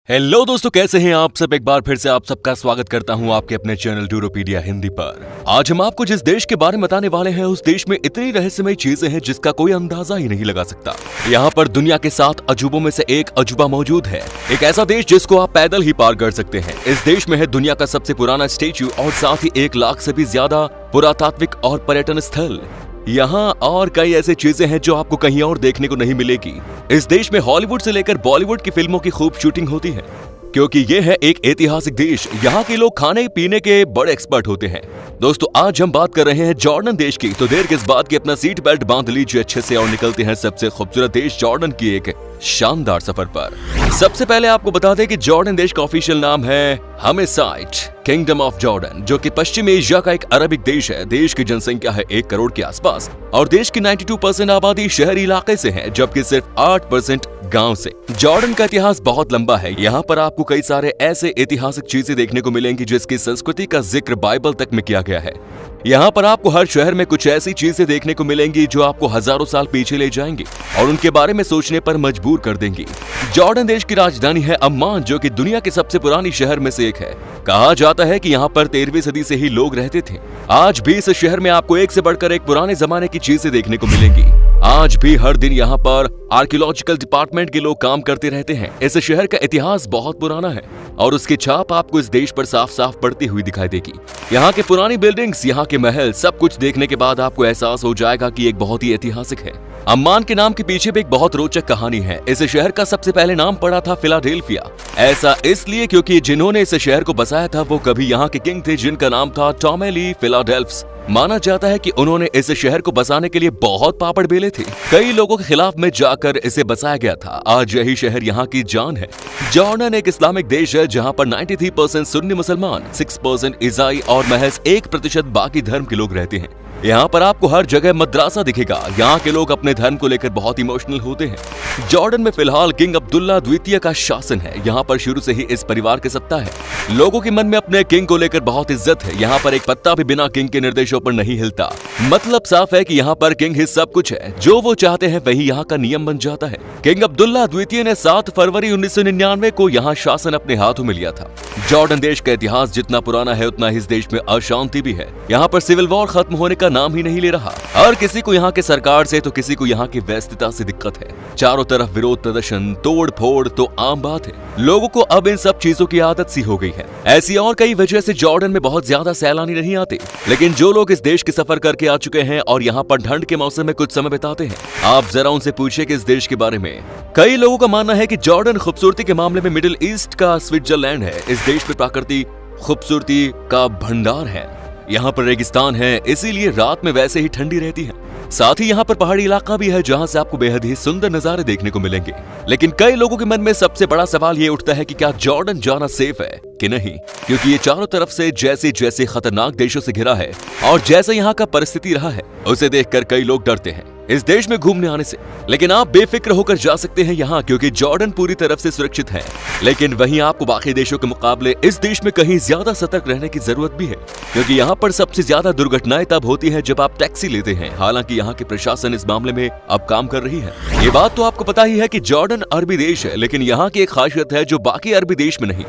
Hello दोस्तों, कैसे हैं आप सब। एक बार फिर से आप सबका स्वागत करता हूं आपके अपने चैनल ड्यूरोपीडिया हिंदी पर। आज हम आपको जिस देश के बारे में बताने वाले हैं उस देश में इतनी रहस्यमय चीजें हैं जिसका कोई अंदाजा ही नहीं लगा सकता। यहाँ पर दुनिया के 7 अजूबों में से एक अजूबा मौजूद है। एक ऐसा देश जिसको आप पैदल ही पार कर सकते हैं। इस देश में है दुनिया का सबसे पुराना स्टेच्यू और साथ ही 1 लाख से भी ज्यादा पुरातात्विक और पर्यटन स्थल। यहाँ और कई ऐसी चीजें हैं जो आपको कहीं और देखने को नहीं मिलेगी। इस देश में हॉलीवुड से लेकर बॉलीवुड की फिल्मों की खूब शूटिंग होती है, क्योंकि ये है एक ऐतिहासिक देश। यहाँ के लोग खाने पीने के बड़े एक्सपर्ट होते हैं। दोस्तों, आज हम बात कर रहे हैं जॉर्डन देश की, तो देर किस बात की अपना सीट बेल्ट बांध लीजिए अच्छे से और निकलते हैं सबसे खूबसूरत देश जॉर्डन की एक शानदार सफर पर। सबसे पहले आपको बता दें कि जॉर्डन देश का ऑफिशियल नाम है हमेसाइट किंगडम ऑफ जॉर्डन, जो कि पश्चिमी एशिया का एक अरबिक देश है। देश की जनसंख्या है 1 करोड़ के आसपास और देश की 92% आबादी शहरी इलाके से है, जबकि सिर्फ 8% गांव से। जॉर्डन का इतिहास बहुत लंबा है। यहाँ पर आपको कई सारे ऐसे ऐतिहासिक चीजें देखने को मिलेंगी जिसकी संस्कृति का जिक्र बाइबल तक में किया गया है। यहाँ पर आपको हर शहर में कुछ ऐसी चीजें देखने को मिलेंगी जो आपको हजारों साल पीछे ले जाएंगी और उनके बारे में सोचने पर मजबूर कर देंगी। जॉर्डन देश की राजधानी है अम्मान, जो कि दुनिया के सबसे पुरानी शहर में से एक है। कहा जाता है कि यहाँ पर 13वीं सदी से ही लोग रहते थे। आज भी इस शहर में आपको एक से बढ़कर एक पुराने जमाने की चीजें देखने को मिलेंगी। आज भी हर दिन यहाँ पर आर्कियोलॉजिकल डिपार्टमेंट के लोग काम करते रहते हैं। इस शहर का इतिहास बहुत पुराना है और उसकी छाप आपको इस देश पर साफ साफ पड़ती हुई दिखाई देगी। यहाँ के पुरानी बिल्डिंग्स, यहाँ के महल, सब कुछ देखने के बाद आपको एहसास हो जाएगा कि एक बहुत ही ऐतिहासिक है। अम्मान के नाम के पीछे भी एक बहुत रोचक कहानी है। इस शहर का सबसे पहले नाम पड़ा था फिलाडेल्फिया। ऐसा इसलिए क्योंकि जिन्होंने इस शहर को बसाया था वो कभी यहाँ के किंग थे, जिनका नाम था टॉमेली फिलाडेल्फ्स। माना जाता है कि उन्होंने इस शहर को बसाने के लिए बहुत पापड़ बेले थे। कई लोगों के खिलाफ में जाकर इसे बसाया गया था। आज यही शहर यहाँ की जान है। जॉर्डन एक इस्लामिक देश है जहाँ पर 93% सुन्नी मुसलमान, 6% ईसाई और महज 1% बाकी धर्म के लोग रहते हैं। यहाँ पर आपको हर जगह मद्रासा दिखेगा। यहाँ के लोग अपने धर्म को लेकर बहुत इमोशनल होते हैं। जॉर्डन में फिलहाल किंग अब्दुल्ला द्वितीय का शासन है। यहाँ पर शुरू से ही इस परिवार की सत्ता है। लोगों के मन में अपने किंग को लेकर बहुत इज्जत है। यहाँ पर एक पत्ता भी बिना किंग के निर्देशों पर नहीं हिलता। मतलब साफ है कि यहाँ पर किंग ही सब कुछ है। जो वो चाहते हैं वही यहाँ का नियम बन जाता है। किंग अब्दुल्ला द्वितीय ने 7 फरवरी 1999 को यहाँ शासन अपने हाथों में लिया था। जॉर्डन देश का इतिहास जितना पुराना है उतना ही इस देश में अशांति भी है। यहाँ पर सिविल वॉर खत्म होने का नाम ही नहीं ले रहा। हर किसी को यहाँ के सरकार से तो किसी को यहाँ की व्यस्तता से दिक्कत है। चारों तरफ विरोध प्रदर्शन, तोड़ फोड़ तो आम बात है। लोगों को अब इन सब चीजों की आदत सी हो गई है। ऐसी और कई वजह से जॉर्डन में बहुत ज्यादा सैलानी नहीं आते, लेकिन जो लोग इस देश की सफर करके आ चुके हैं और यहाँ पर ठंड के मौसम में कुछ समय बिताते हैं, आप जरा उनसे पूछिए कि इस देश के बारे में। कई लोगों का मानना है कि जॉर्डन खूबसूरती के मामले में मिडिल ईस्ट का स्विट्जरलैंड है। इस देश में प्राकृतिक खूबसूरती का भंडार है। यहाँ पर रेगिस्तान है, इसीलिए रात में वैसे ही ठंडी रहती है। साथ ही यहाँ पर पहाड़ी इलाका भी है जहाँ से आपको बेहद ही सुंदर नजारे देखने को मिलेंगे। लेकिन कई लोगों के मन में सबसे बड़ा सवाल ये उठता है कि क्या जॉर्डन जाना सेफ है कि नहीं, क्योंकि ये चारों तरफ से जैसे जैसे खतरनाक देशों से घिरा है और जैसे यहाँ का परिस्थिति रहा है उसे देखकर कई लोग डरते हैं इस देश में घूमने आने से। लेकिन आप बेफिक्र होकर जा सकते हैं यहाँ, क्योंकि जॉर्डन पूरी तरफ से सुरक्षित है। लेकिन वहीं आपको बाकी देशों के मुकाबले इस देश में कहीं ज्यादा सतर्क रहने की जरूरत भी है, क्योंकि यहाँ पर सबसे ज्यादा दुर्घटनाएं तब होती हैं जब आप टैक्सी लेते हैं। हालांकि यहाँ की प्रशासन इस मामले में अब काम कर रही है। ये बात तो आपको पता ही है कि जॉर्डन अरबी देश है, लेकिन यहाँ की एक खासियत है जो बाकी अरबी देश में नहीं।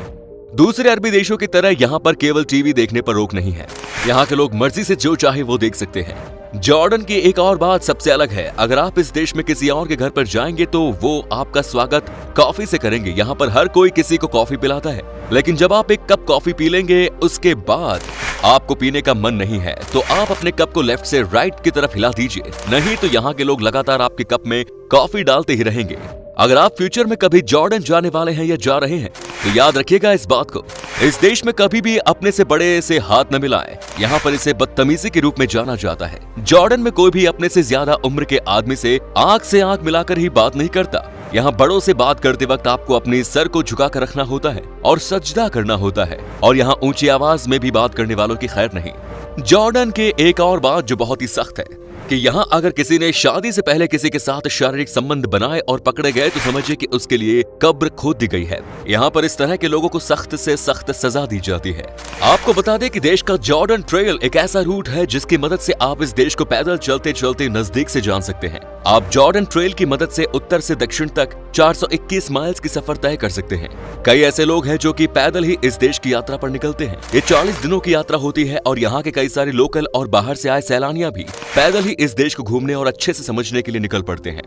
दूसरे अरबी देशों की तरह यहाँ पर केवल टीवी देखने पर रोक नहीं है। यहाँ के लोग मर्जी से जो चाहे वो देख सकते हैं। जॉर्डन की एक और बात सबसे अलग है। अगर आप इस देश में किसी और के घर पर जाएंगे तो वो आपका स्वागत कॉफी से करेंगे। यहाँ पर हर कोई किसी को कॉफी पिलाता है, लेकिन जब आप एक कप कॉफी पी लेंगे उसके बाद आपको पीने का मन नहीं है तो आप अपने कप को लेफ्ट से राइट की तरफ हिला दीजिए, नहीं तो यहाँ के लोग लगातार आपके कप में कॉफी डालते ही रहेंगे। अगर आप फ्यूचर में कभी जॉर्डन जाने वाले हैं या जा रहे हैं तो याद रखिएगा इस बात को, इस देश में कभी भी अपने से बड़े से हाथ न मिलाएं। यहाँ पर इसे बदतमीजी के रूप में जाना जाता है। जॉर्डन में कोई भी अपने से ज्यादा उम्र के आदमी से आंख मिलाकर ही बात नहीं करता। यहाँ बड़ों से बात करते वक्त आपको अपने सर को झुका कर रखना होता है और सजदा करना होता है, और यहाँ ऊंची आवाज में भी बात करने वालों की खैर नहीं। जॉर्डन के एक और बात जो बहुत ही सख्त है कि यहाँ अगर किसी ने शादी से पहले किसी के साथ शारीरिक संबंध बनाए और पकड़े गए तो समझिए कि उसके लिए कब्र खोद दी गई है। यहाँ पर इस तरह के लोगों को सख्त से सख्त सजा दी जाती है। आपको बता दें कि देश का जॉर्डन ट्रेल एक ऐसा रूट है जिसकी मदद से आप इस देश को पैदल चलते चलते नजदीक से जान सकते हैं। आप जॉर्डन ट्रेल की मदद से उत्तर से दक्षिण तक 421 माइल्स की सफर तय कर सकते हैं। कई ऐसे लोग हैं जो कि पैदल ही इस देश की यात्रा पर निकलते हैं। ये 40 दिनों की यात्रा होती है और यहाँ के कई सारे लोकल और बाहर से आए सैलानियां भी पैदल ही इस देश को घूमने और अच्छे से समझने के लिए निकल पड़ते हैं।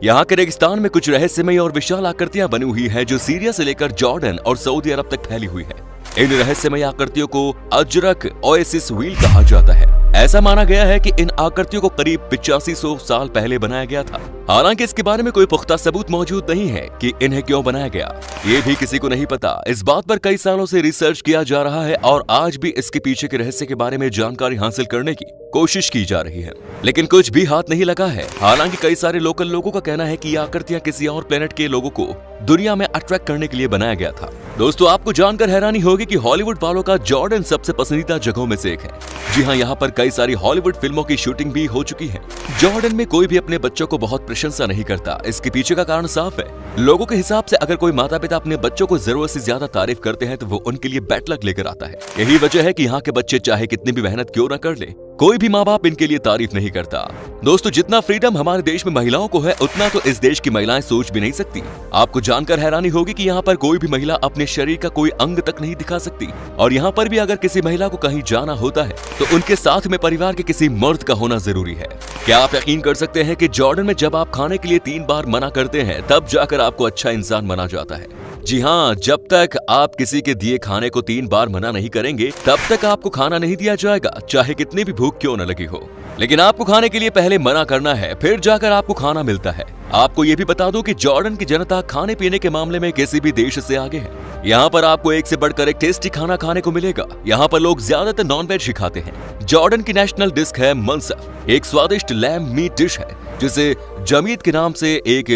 यहाँ के रेगिस्तान में कुछ रहस्यमय और विशाल आकृतियां बनी हुई है जो सीरिया से लेकर जॉर्डन और सऊदी अरब तक फैली हुई है। इन रहस्यमय आकृतियों को अजरक ओएसिस व्हील कहा जाता है। ऐसा माना गया है कि इन आकृतियों को करीब 8500 साल पहले बनाया गया था। हालांकि इसके बारे में कोई पुख्ता सबूत मौजूद नहीं है कि इन्हें क्यों बनाया गया, ये भी किसी को नहीं पता। इस बात पर कई सालों से रिसर्च किया जा रहा है और आज भी इसके पीछे के रहस्य के बारे में जानकारी हासिल करने की कोशिश की जा रही है, लेकिन कुछ भी हाथ नहीं लगा है। हालांकि कई सारे लोकल लोगों का कहना है कि ये आकृतियां किसी और प्लेनेट के लोगों को दुनिया में अट्रैक्ट करने के लिए बनाया गया था। दोस्तों, आपको जानकर हैरानी होगी कि हॉलीवुड वालों का जॉर्डन सबसे पसंदीदा जगहों में से एक है। जी हाँ, यहाँ पर कई सारी हॉलीवुड फिल्मों की शूटिंग भी हो चुकी है। जॉर्डन में कोई भी अपने बच्चों को बहुत प्रशंसा नहीं करता। इसके पीछे का कारण साफ है। लोगों के हिसाब से अगर कोई माता पिता अपने बच्चों को जरूरत से ज्यादा तारीफ करते हैं तो वो उनके लिए बैड लक लेकर आता है। यही वजह है कि यहाँ के बच्चे चाहे कितनी भी मेहनत क्यों न कर ले, कोई भी माँ बाप इनके लिए तारीफ नहीं करता। दोस्तों, जितना फ्रीडम हमारे देश में महिलाओं को है उतना तो इस देश की महिलाएं सोच भी नहीं सकती। आपको जानकर हैरानी होगी कि यहाँ पर कोई भी महिला अपने शरीर का कोई अंग तक नहीं दिखा सकती। और यहाँ पर भी अगर किसी महिला को कहीं जाना होता है तो उनके साथ में परिवार के किसी मर्द का होना जरूरी है। क्या आप यकीन कर सकते हैं कि जॉर्डन में जब आप खाने के लिए 3 बार मना करते हैं तब जाकर आपको अच्छा इंसान माना जाता है। जी हाँ, जब तक आप किसी के दिए खाने को 3 बार मना नहीं करेंगे तब तक आपको खाना नहीं दिया जाएगा, चाहे कितनी भी भूख क्यों न लगी हो। लेकिन आपको खाने के लिए पहले मना करना है, फिर जाकर आपको खाना मिलता है। आपको ये भी बता दूं कि जॉर्डन की जनता खाने पीने के मामले में किसी भी देश से आगे है। यहाँ पर आपको एक से बढ़कर एक टेस्टी खाना खाने को मिलेगा। यहाँ पर लोग ज्यादातर नॉनवेज ही खाते हैं। जॉर्डन की नेशनल डिश है मनसफ, एक स्वादिष्ट लैम मीट डिश है जिसे जमीद के नाम से एक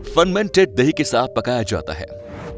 फर्मेंटेड दही के साथ पकाया जाता है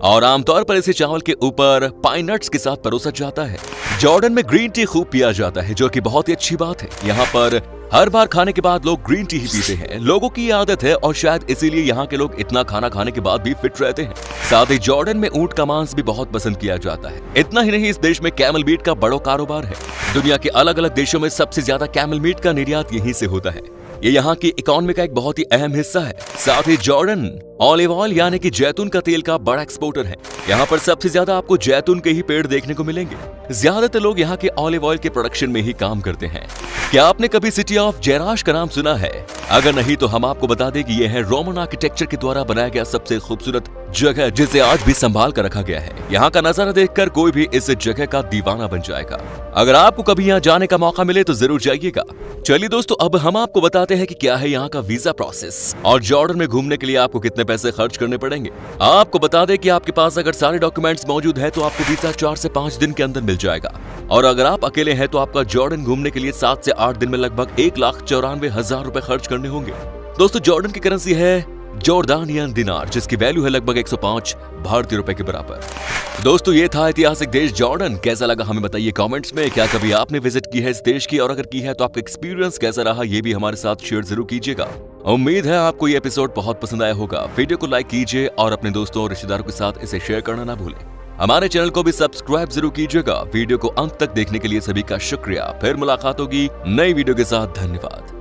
और आमतौर पर इसे चावल के ऊपर पाइन नट्स के साथ परोसा जाता है। जॉर्डन में ग्रीन टी खूब पिया जाता है जो कि बहुत ही अच्छी बात है। यहाँ पर हर बार खाने के बाद लोग ग्रीन टी ही पीते हैं। लोगों की ये आदत है और शायद इसीलिए यहाँ के लोग इतना खाना खाने के बाद भी फिट रहते हैं। साथ ही जॉर्डन में ऊंट का मांस भी बहुत पसंद किया जाता है। इतना ही नहीं, इस देश में कैमल मीट का बड़ा कारोबार है। दुनिया के अलग अलग देशों में सबसे ज्यादा कैमल मीट का निर्यात यहीं से होता है। ये यहाँ की इकोनॉमी का एक बहुत ही अहम हिस्सा है। साथ ही जॉर्डन ऑलिव ऑयल यानी कि जैतून का तेल का बड़ा एक्सपोर्टर है। यहाँ पर सबसे ज्यादा आपको जैतून के ही पेड़ देखने को मिलेंगे। ज्यादातर लोग यहाँ के ऑलिव ऑयल के प्रोडक्शन में ही काम करते हैं। क्या आपने कभी सिटी ऑफ जैराश का नाम सुना है? अगर नहीं तो हम आपको बता दें कि यह है रोमन आर्किटेक्चर के द्वारा बनाया गया सबसे खूबसूरत जगह जिसे आज भी संभाल कर रखा गया है। यहाँ का नजारा देखकर कोई भी इस जगह का दीवाना बन जाएगा। अगर आपको कभी यहाँ जाने का मौका मिले तो जरूर जाइएगा। चलिए दोस्तों, अब हम आपको बताते हैं कि क्या है यहाँ का वीजा प्रोसेस और जॉर्डन में घूमने के लिए आपको कितने पैसे खर्च करने पड़ेंगे। आपको बता दें कि आपके पास अगर सारे डॉक्यूमेंट्स मौजूद है तो आपको वीजा 4 से 5 दिन के अंदर मिल जाएगा। और अगर आप अकेले हैं तो आपका जॉर्डन घूमने के लिए 7 से 8 दिन में लगभग 1,94,000 रुपए खर्च करने होंगे। दोस्तों, जॉर्डन की करेंसी है जॉर्डानियन दिनार जिसकी वैल्यू है लगभग 105 भारतीय रुपए के बराबर। दोस्तों, ये था ऐतिहासिक देश जॉर्डन। कैसा लगा हमें बताइए कमेंट्स में। क्या कभी आपने विजिट की है इस देश की, और अगर की है तो आपका एक्सपीरियंस कैसा रहा ये भी हमारे साथ शेयर जरूर कीजिएगा। उम्मीद है आपको ये एपिसोड बहुत पसंद आया होगा। वीडियो को लाइक कीजिए और अपने दोस्तों और रिश्तेदारों के साथ इसे शेयर करना ना भूलें। हमारे चैनल को भी सब्सक्राइब जरूर कीजिएगा। वीडियो को अंत तक देखने के लिए सभी का शुक्रिया। फिर मुलाकात होगी नई वीडियो के साथ। धन्यवाद।